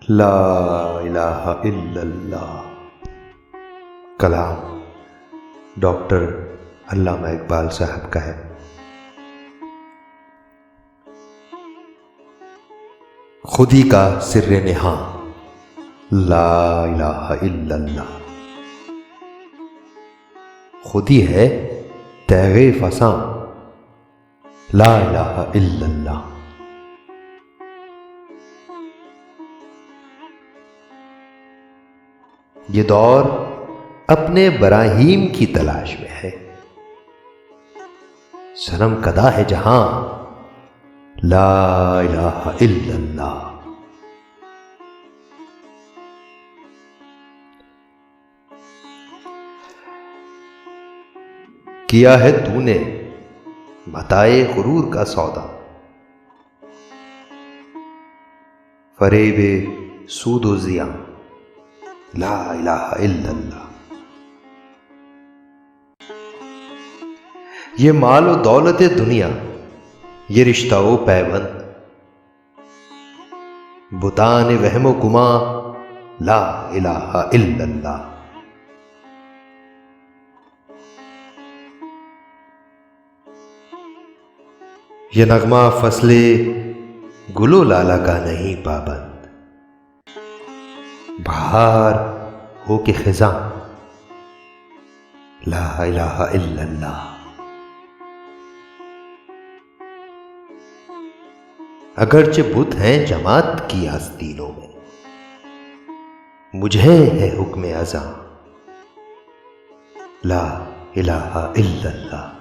لا الہ الا اللہ۔ کلام ڈاکٹر علامہ اقبال صاحب کا ہے۔ خودی کا سر نہاں لا الہ الا اللہ، خودی ہے تیغ فساں لا الہ الا اللہ۔ یہ دور اپنے براہیم کی تلاش میں ہے، صنم کدا ہے جہاں لا الہ الا اللہ۔ کیا ہے تو نے متاع غرور کا سودا، فریب سود و زیاں لا الہ الا اللہ۔ یہ مال و دولت دنیا، یہ رشتہ و پیوند، بتان وہم و گماں لا الہ الا اللہ۔ یہ نغمہ فصل گل و لالا کا نہیں پابند، بہار ہو کے خزاں لا الہ الا اللہ۔ اگرچہ بت ہیں جماعت کی آستینوں میں، مجھے ہے حکم ازاں لا الہ الا اللہ۔